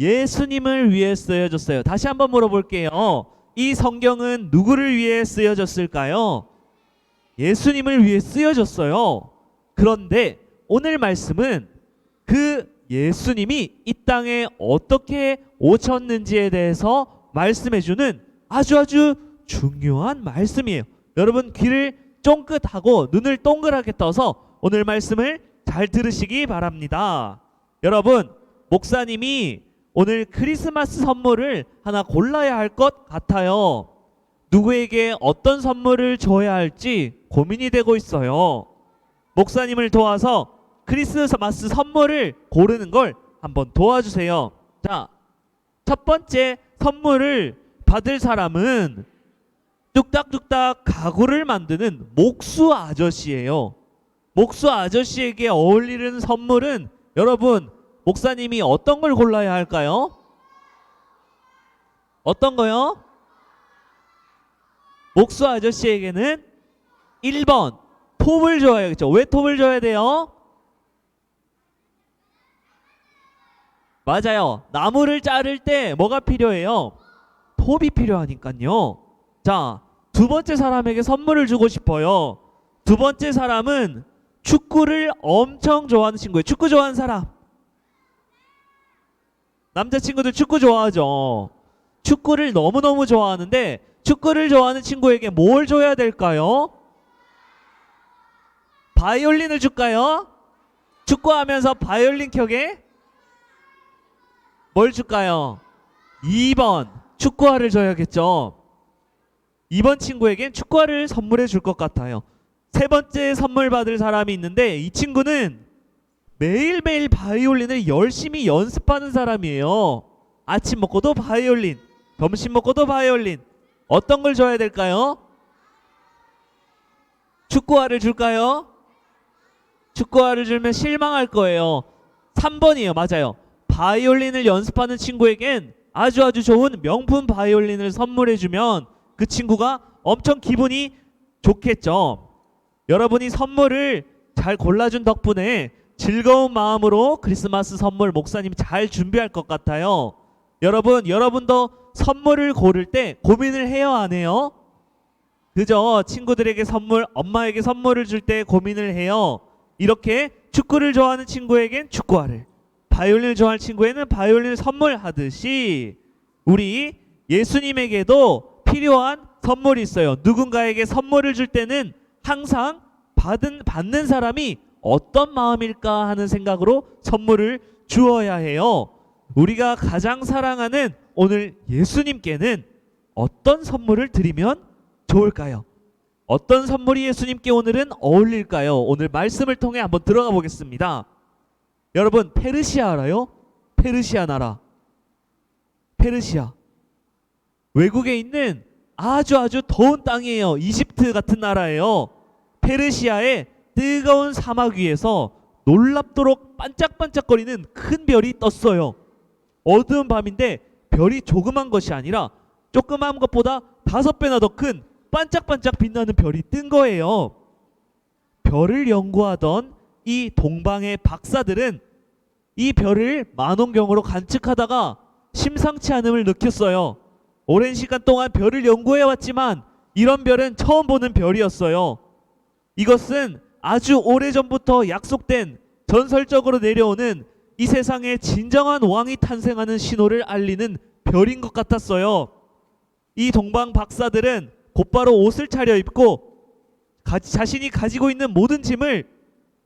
예수님을 위해 쓰여졌어요. 다시 한번 물어볼게요. 이 성경은 누구를 위해 쓰여졌을까요? 예수님을 위해 쓰여졌어요. 그런데 오늘 말씀은 그 예수님이 이 땅에 어떻게 오셨는지에 대해서 말씀해주는 아주 중요한 말씀이에요. 여러분 귀를 쫑긋하고 눈을 동그랗게 떠서 오늘 말씀을 잘 들으시기 바랍니다. 여러분, 목사님이 오늘 크리스마스 선물을 하나 골라야 할 것 같아요. 누구에게 어떤 선물을 줘야 할지 고민이 되고 있어요. 목사님을 도와서 크리스마스 선물을 고르는 걸 한번 도와주세요. 자, 첫 번째 선물을 받을 사람은 뚝딱뚝딱 가구를 만드는 목수 아저씨예요. 목수 아저씨에게 어울리는 선물은 여러분, 목사님이 어떤 걸 골라야 할까요? 어떤 거요? 목수 아저씨에게는 1번 톱을 줘야겠죠. 왜 톱을 줘야 돼요? 맞아요. 나무를 자를 때 뭐가 필요해요? 톱이 필요하니까요. 자, 두 번째 사람에게 선물을 주고 싶어요. 두 번째 사람은 축구를 엄청 좋아하는 친구예요. 축구 좋아하는 사람. 남자친구들 축구 좋아하죠. 축구를 너무너무 좋아하는데 축구를 좋아하는 친구에게 뭘 줘야 될까요? 바이올린을 줄까요? 축구하면서 바이올린 켜게? 뭘 줄까요? 2번 축구화를 줘야겠죠. 2번 친구에겐 축구화를 선물해 줄 것 같아요. 세 번째 선물 받을 사람이 있는데 이 친구는 매일매일 바이올린을 열심히 연습하는 사람이에요. 아침 먹고도 바이올린, 점심 먹고도 바이올린. 어떤 걸 줘야 될까요? 축구화를 줄까요? 축구화를 주면 실망할 거예요. 3번이에요. 맞아요. 바이올린을 연습하는 친구에겐 아주 좋은 명품 바이올린을 선물해주면 그 친구가 엄청 기분이 좋겠죠. 여러분이 선물을 잘 골라준 덕분에 즐거운 마음으로 크리스마스 선물 목사님 잘 준비할 것 같아요. 여러분도 선물을 고를 때 고민을 해요, 안 해요? 그죠? 친구들에게 선물, 엄마에게 선물을 줄 때 고민을 해요. 이렇게 축구를 좋아하는 친구에겐 축구화를, 바이올린을 좋아하는 친구에는 바이올린을 선물하듯이 우리 예수님에게도 필요한 선물이 있어요. 누군가에게 선물을 줄 때는 항상 받는 사람이 어떤 마음일까 하는 생각으로 선물을 주어야 해요. 우리가 가장 사랑하는 오늘 예수님께는 어떤 선물을 드리면 좋을까요? 어떤 선물이 예수님께 오늘은 어울릴까요? 오늘 말씀을 통해 한번 들어가 보겠습니다. 여러분, 페르시아 알아요? 페르시아 나라. 페르시아. 외국에 있는 아주 더운 땅이에요. 이집트 같은 나라예요. 페르시아의 뜨거운 사막 위에서 놀랍도록 반짝반짝거리는 큰 별이 떴어요. 어두운 밤인데 별이 조그만 것이 아니라 조그만 것보다 5배나 더 큰 반짝반짝 빛나는 별이 뜬 거예요. 별을 연구하던 이 동방의 박사들은 이 별을 망원경으로 관측하다가 심상치 않음을 느꼈어요. 오랜 시간 동안 별을 연구해 왔지만 이런 별은 처음 보는 별이었어요. 이것은 아주 오래전부터 약속된 전설적으로 내려오는 이 세상에 진정한 왕이 탄생하는 신호를 알리는 별인 것 같았어요. 이 동방 박사들은 곧바로 옷을 차려입고 자신이 가지고 있는 모든 짐을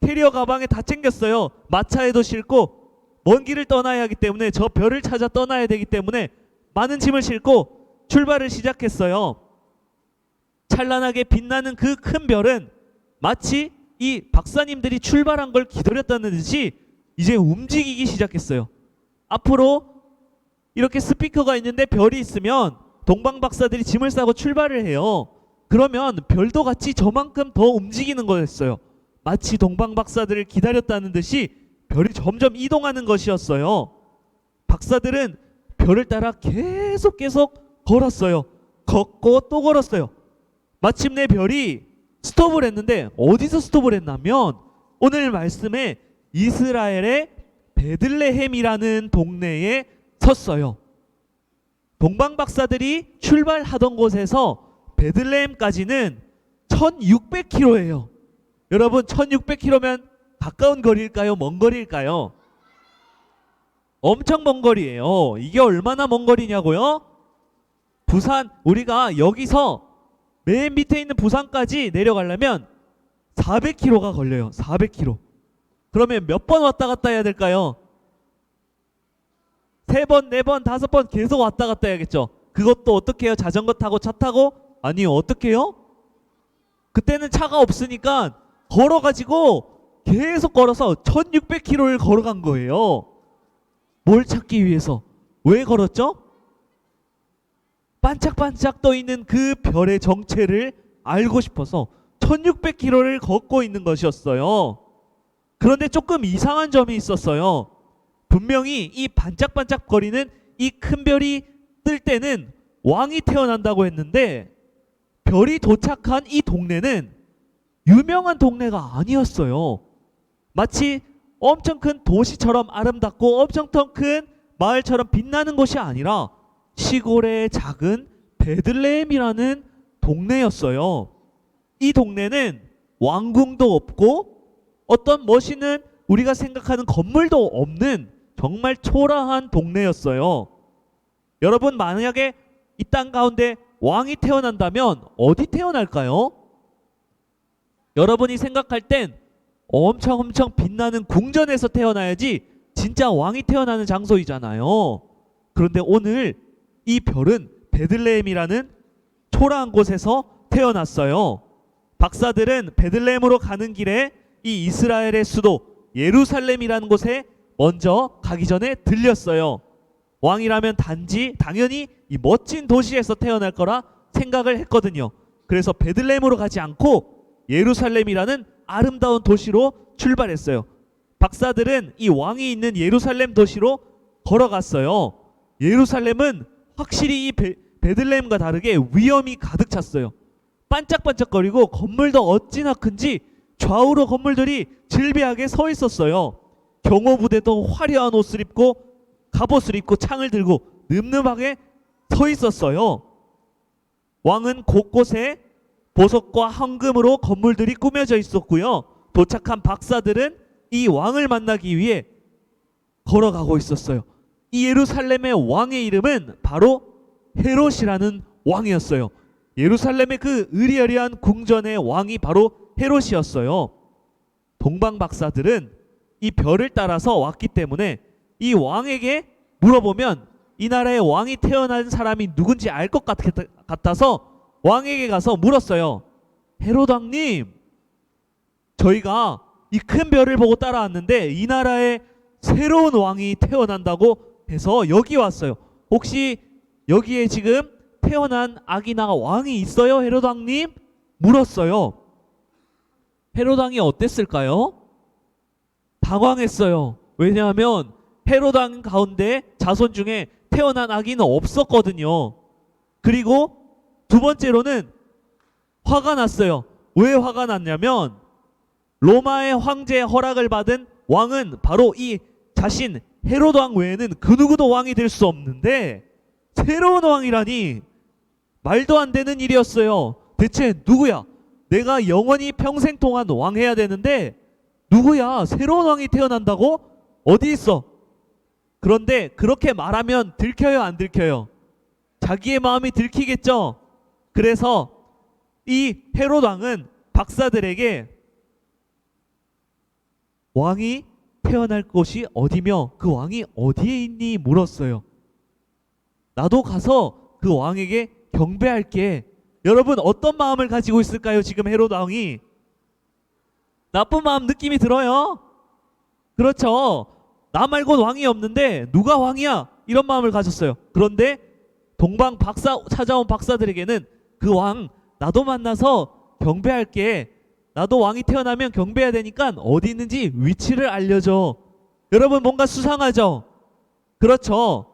캐리어 가방에 다 챙겼어요. 마차에도 싣고 먼 길을 떠나야 하기 때문에, 저 별을 찾아 떠나야 되기 때문에 많은 짐을 싣고 출발을 시작했어요. 찬란하게 빛나는 그 큰 별은 마치 이 박사님들이 출발한 걸 기다렸다는 듯이 이제 움직이기 시작했어요. 앞으로 이렇게 스피커가 있는데 별이 있으면 동방 박사들이 짐을 싸고 출발을 해요. 그러면 별도 같이 저만큼 더 움직이는 거였어요. 마치 동방 박사들을 기다렸다는 듯이 별이 점점 이동하는 것이었어요. 박사들은 별을 따라 계속 걸었어요. 걷고 또 걸었어요. 마침내 별이 스톱을 했는데 어디서 스톱을 했냐면 오늘 말씀에 이스라엘의 베들레헴이라는 동네에 섰어요. 동방 박사들이 출발하던 곳에서 베들레헴까지는 1600km예요. 여러분 1600km면 가까운 거리일까요? 먼 거리일까요? 엄청 먼 거리예요. 이게 얼마나 먼 거리냐고요? 부산, 우리가 여기서 맨 밑에 있는 부산까지 내려가려면 400km가 걸려요. 400km. 그러면 몇 번 왔다 갔다 해야 될까요? 3번, 4번, 5번 계속 왔다 갔다 해야겠죠. 그것도 어떻게 해요? 자전거 타고 차 타고? 아니요. 어떻게 해요? 그때는 차가 없으니까 걸어가지고 계속 걸어서 1600km를 걸어간 거예요. 뭘 찾기 위해서? 왜 걸었죠? 반짝반짝 떠 있는 그 별의 정체를 알고 싶어서 1600km를 걷고 있는 것이었어요. 그런데 조금 이상한 점이 있었어요. 분명히 이 반짝반짝거리는 이 큰 별이 뜰 때는 왕이 태어난다고 했는데 별이 도착한 이 동네는 유명한 동네가 아니었어요. 마치 엄청 큰 도시처럼 아름답고 엄청 큰 마을처럼 빛나는 곳이 아니라 시골의 작은 베들레헴이라는 동네였어요. 이 동네는 왕궁도 없고 어떤 멋있는 우리가 생각하는 건물도 없는 정말 초라한 동네였어요. 여러분 만약에 이 땅 가운데 왕이 태어난다면 어디 태어날까요? 여러분이 생각할 땐 엄청 빛나는 궁전에서 태어나야지 진짜 왕이 태어나는 장소이잖아요. 그런데 오늘 이 별은 베들레헴이라는 초라한 곳에서 태어났어요. 박사들은 베들레헴으로 가는 길에 이 이스라엘의 수도 예루살렘이라는 곳에 먼저 가기 전에 들렸어요. 왕이라면 당연히 이 멋진 도시에서 태어날 거라 생각을 했거든요. 그래서 베들레헴으로 가지 않고 예루살렘이라는 아름다운 도시로 출발했어요. 박사들은 이 왕이 있는 예루살렘 도시로 걸어갔어요. 예루살렘은 확실히 이 베들레헴과 다르게 위험이 가득 찼어요. 반짝반짝거리고 건물도 어찌나 큰지 좌우로 건물들이 질비하게 서 있었어요. 경호부대도 화려한 옷을 입고 갑옷을 입고 창을 들고 늠름하게 서 있었어요. 왕은 곳곳에 보석과 황금으로 건물들이 꾸며져 있었고요. 도착한 박사들은 이 왕을 만나기 위해 걸어가고 있었어요. 이 예루살렘의 왕의 이름은 바로 헤롯이라는 왕이었어요. 예루살렘의 그 으리으리한 궁전의 왕이 바로 헤롯이었어요. 동방 박사들은 이 별을 따라서 왔기 때문에 이 왕에게 물어보면 이 나라의 왕이 태어난 사람이 누군지 알 것 같아서 왕에게 가서 물었어요. 헤롯 왕님, 저희가 이 큰 별을 보고 따라왔는데 이 나라에 새로운 왕이 태어난다고 해서 여기 왔어요. 혹시 여기에 지금 태어난 아기나 왕이 있어요? 헤롯 왕님? 물었어요. 헤롯 왕이 어땠을까요? 당황했어요. 왜냐하면 헤롯 왕 가운데 자손 중에 태어난 아기는 없었거든요. 그리고 두 번째로는 화가 났어요. 왜 화가 났냐면 로마의 황제의 허락을 받은 왕은 바로 이 자신 헤롯 왕 외에는 그 누구도 왕이 될 수 없는데 새로운 왕이라니 말도 안 되는 일이었어요. 대체 누구야? 내가 영원히 평생 동안 왕해야 되는데 누구야? 새로운 왕이 태어난다고? 어디 있어? 그런데 그렇게 말하면 들켜요, 안 들켜요? 자기의 마음이 들키겠죠? 그래서 이 헤롯 왕은 박사들에게 왕이 태어날 곳이 어디며 그 왕이 어디에 있니 물었어요. 나도 가서 그 왕에게 경배할게. 여러분 어떤 마음을 가지고 있을까요? 지금 헤롯 왕이 나쁜 마음 느낌이 들어요. 그렇죠. 나 말고는 왕이 없는데 누가 왕이야? 이런 마음을 가졌어요. 그런데 동방 찾아온 박사들에게는 그 왕 나도 만나서 경배할게. 나도 왕이 태어나면 경배해야 되니까 어디 있는지 위치를 알려줘. 여러분 뭔가 수상하죠? 그렇죠.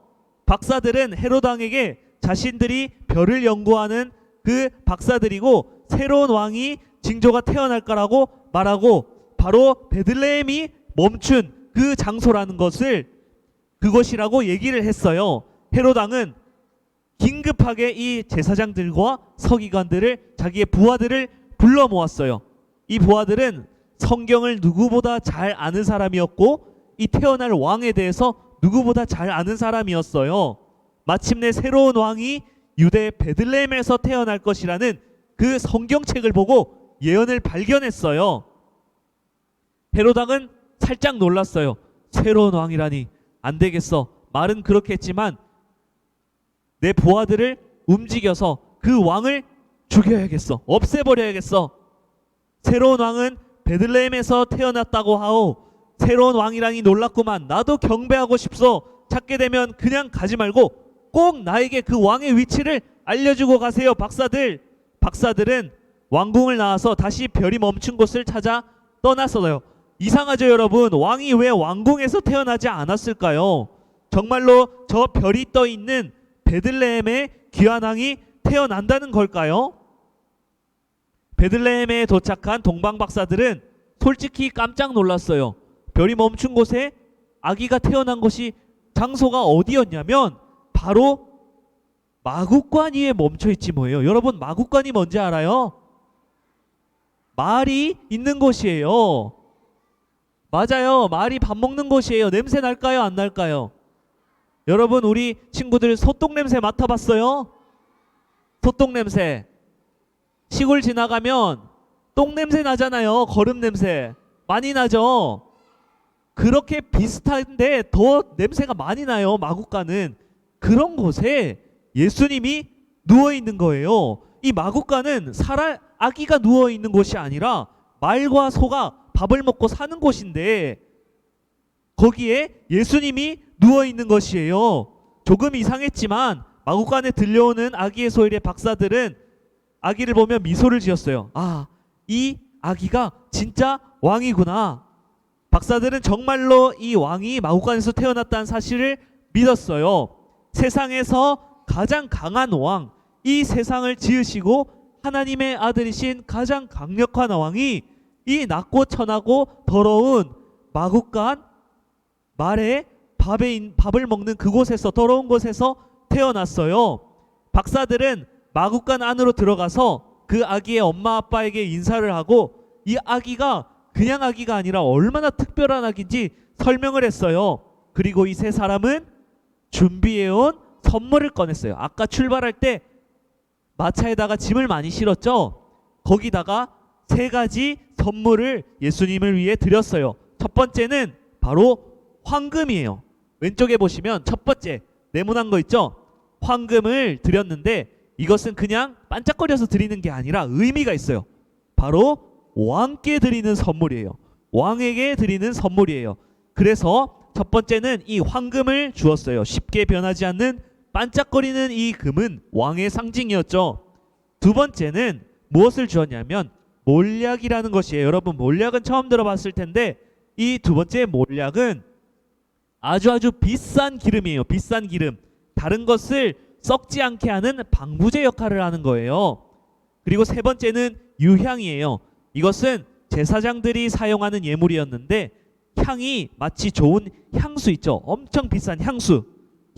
박사들은 헤롯 왕에게 자신들이 별을 연구하는 그 박사들이고 새로운 왕이 징조가 태어날 거라고 말하고 바로 베들레헴이 멈춘 그 장소라는 것을 그 그곳이라고 얘기를 했어요. 헤롯 왕은 긴급하게 이 제사장들과 서기관들을, 자기의 부하들을 불러 모았어요. 이 부하들은 성경을 누구보다 잘 아는 사람이었고 이 태어날 왕에 대해서 누구보다 잘 아는 사람이었어요. 마침내 새로운 왕이 유대 베들레헴에서 태어날 것이라는 그 성경책을 보고 예언을 발견했어요. 헤롯 왕은 살짝 놀랐어요. 새로운 왕이라니, 안 되겠어. 말은 그렇게 했지만 내 부하들을 움직여서 그 왕을 죽여야겠어. 없애버려야겠어. 새로운 왕은 베들레헴에서 태어났다고 하오. 새로운 왕이라니 놀랐구만. 나도 경배하고 싶소. 찾게 되면 그냥 가지 말고 꼭 나에게 그 왕의 위치를 알려주고 가세요. 박사들. 박사들은 왕궁을 나와서 다시 별이 멈춘 곳을 찾아 떠났어요. 이상하죠, 여러분? 왕이 왜 왕궁에서 태어나지 않았을까요? 정말로 저 별이 떠 있는 베들레헴에 귀한 왕이 태어난다는 걸까요? 베들레헴에 도착한 동방 박사들은 솔직히 깜짝 놀랐어요. 별이 멈춘 곳에 아기가 태어난 곳이, 장소가 어디였냐면 바로 마구간 위에 멈춰 있지 뭐예요. 여러분, 마구간이 뭔지 알아요? 말이 있는 곳이에요. 맞아요. 말이 밥 먹는 곳이에요. 냄새 날까요? 안 날까요? 여러분, 우리 친구들 소똥 냄새 맡아봤어요? 소똥 냄새. 시골 지나가면 똥 냄새 나잖아요. 거름 냄새 많이 나죠. 그렇게 비슷한데 더 냄새가 많이 나요. 마구간은. 그런 곳에 예수님이 누워 있는 거예요. 이 마구간은 아기가 누워 있는 곳이 아니라 말과 소가 밥을 먹고 사는 곳인데 거기에 예수님이 누워 있는 것이에요. 조금 이상했지만 마구간에 들려오는 아기의 소리에 박사들은 아기를 보며 미소를 지었어요. 아, 이 아기가 진짜 왕이구나. 박사들은 정말로 이 왕이 마구간에서 태어났다는 사실을 믿었어요. 세상에서 가장 강한 왕, 이 세상을 지으시고 하나님의 아들이신 가장 강력한 왕이 이 낮고 천하고 더러운 마구간, 말에 밥을 먹는 그곳에서, 더러운 곳에서 태어났어요. 박사들은 마구간 안으로 들어가서 그 아기의 엄마 아빠에게 인사를 하고 이 아기가 그냥 아기가 아니라 얼마나 특별한 아기인지 설명을 했어요. 그리고 이 세 사람은 준비해온 선물을 꺼냈어요. 아까 출발할 때 마차에다가 짐을 많이 실었죠. 거기다가 세 가지 선물을 예수님을 위해 드렸어요. 첫 번째는 바로 황금이에요. 왼쪽에 보시면 첫 번째 네모난 거 있죠. 황금을 드렸는데 이것은 그냥 반짝거려서 드리는 게 아니라 의미가 있어요. 바로 왕께 드리는 선물이에요. 왕에게 드리는 선물이에요. 그래서 첫 번째는 이 황금을 주었어요. 쉽게 변하지 않는 반짝거리는 이 금은 왕의 상징이었죠. 두 번째는 무엇을 주었냐면 몰약이라는 것이에요. 여러분, 몰약은 처음 들어봤을 텐데 이 두 번째 몰약은 아주 비싼 기름이에요. 비싼 기름. 다른 것을 썩지 않게 하는 방부제 역할을 하는 거예요. 그리고 세 번째는 유향이에요. 이것은 제사장들이 사용하는 예물이었는데 향이 마치 좋은 향수 있죠. 엄청 비싼 향수.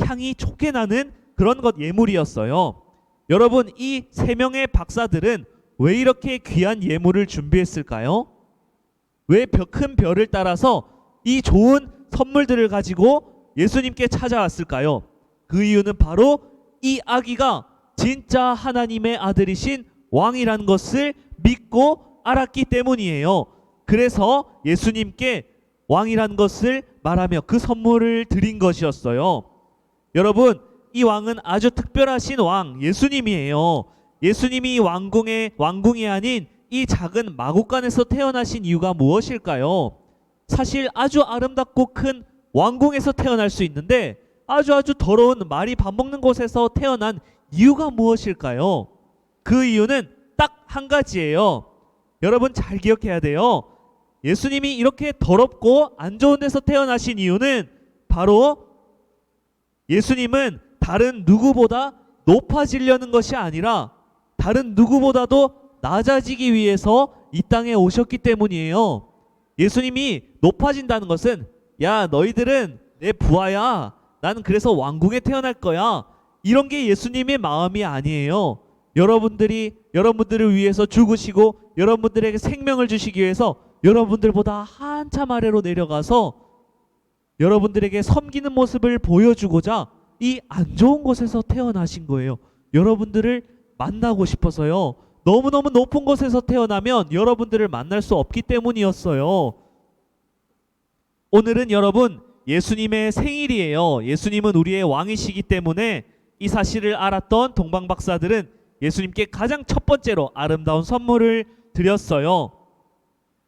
향이 좋게 나는 그런 것 예물이었어요. 여러분, 이 세 명의 박사들은 왜 이렇게 귀한 예물을 준비했을까요? 왜 큰 별을 따라서 이 좋은 선물들을 가지고 예수님께 찾아왔을까요? 그 이유는 바로 이 아기가 진짜 하나님의 아들이신 왕이라는 것을 믿고 알았기 때문이에요. 그래서 예수님께 왕이라는 것을 말하며 그 선물을 드린 것이었어요. 여러분, 이 왕은 아주 특별하신 왕, 예수님이에요. 예수님이 왕궁이 아닌 이 작은 마구간에서 태어나신 이유가 무엇일까요? 사실 아주 아름답고 큰 왕궁에서 태어날 수 있는데 아주 더러운 말이 밥 먹는 곳에서 태어난 이유가 무엇일까요? 그 이유는 딱 한 가지예요. 여러분, 잘 기억해야 돼요. 예수님이 이렇게 더럽고 안 좋은 데서 태어나신 이유는 바로 예수님은 다른 누구보다 높아지려는 것이 아니라 다른 누구보다도 낮아지기 위해서 이 땅에 오셨기 때문이에요. 예수님이 높아진다는 것은 야, 너희들은 내 부하야. 나는 그래서 왕궁에 태어날 거야. 이런 게 예수님의 마음이 아니에요. 여러분들을 위해서 죽으시고 여러분들에게 생명을 주시기 위해서 여러분들보다 한참 아래로 내려가서 여러분들에게 섬기는 모습을 보여주고자 이 안 좋은 곳에서 태어나신 거예요. 여러분들을 만나고 싶어서요. 너무너무 높은 곳에서 태어나면 여러분들을 만날 수 없기 때문이었어요. 오늘은 여러분 예수님의 생일이에요. 예수님은 우리의 왕이시기 때문에 이 사실을 알았던 동방박사들은 예수님께 가장 첫 번째로 아름다운 선물을 드렸어요.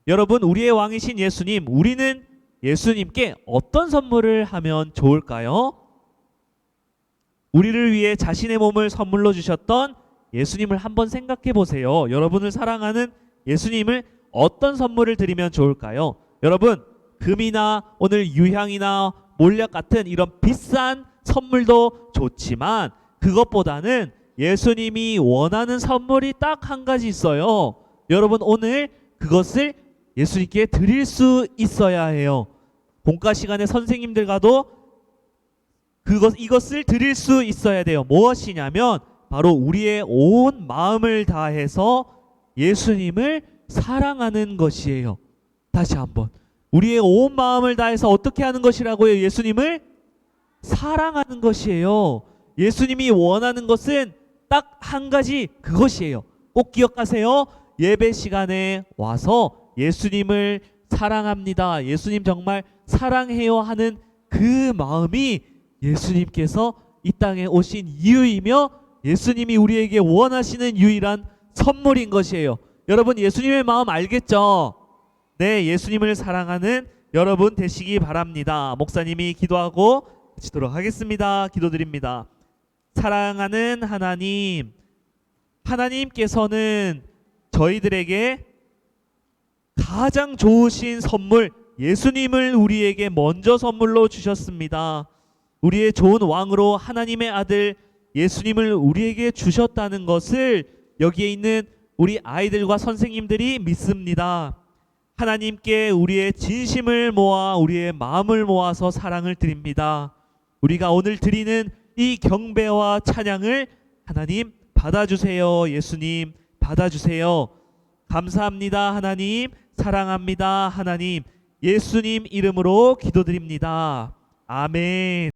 여러분, 우리의 왕이신 예수님, 우리는 예수님께 어떤 선물을 하면 좋을까요? 우리를 위해 자신의 몸을 선물로 주셨던 예수님을 한번 생각해 보세요. 여러분을 사랑하는 예수님을 어떤 선물을 드리면 좋을까요? 여러분, 금이나 오늘 유향이나 몰약 같은 이런 비싼 선물도 좋지만 그것보다는 예수님이 원하는 선물이 딱 한 가지 있어요. 여러분, 오늘 그것을 예수님께 드릴 수 있어야 해요. 공과 시간에 선생님들과도 이것을 드릴 수 있어야 돼요. 무엇이냐면 바로 우리의 온 마음을 다해서 예수님을 사랑하는 것이에요. 다시 한번, 우리의 온 마음을 다해서 어떻게 하는 것이라고요? 예수님을 사랑하는 것이에요. 예수님이 원하는 것은 딱 한 가지, 그것이에요. 꼭 기억하세요. 예배 시간에 와서 예수님을 사랑합니다, 예수님 정말 사랑해요 하는 그 마음이 예수님께서 이 땅에 오신 이유이며 예수님이 우리에게 원하시는 유일한 선물인 것이에요. 여러분, 예수님의 마음 알겠죠? 네, 예수님을 사랑하는 여러분 되시기 바랍니다. 목사님이 기도하고 마치도록 하겠습니다. 기도드립니다. 사랑하는 하나님, 하나님께서는 저희들에게 가장 좋으신 선물 예수님을 우리에게 먼저 선물로 주셨습니다. 우리의 좋은 왕으로 하나님의 아들 예수님을 우리에게 주셨다는 것을 여기에 있는 우리 아이들과 선생님들이 믿습니다. 하나님께 우리의 진심을 모아 우리의 마음을 모아서 사랑을 드립니다. 우리가 오늘 드리는 이 경배와 찬양을 하나님 받아주세요. 예수님 받아주세요. 감사합니다. 하나님, 사랑합니다. 하나님, 예수님 이름으로 기도드립니다. 아멘.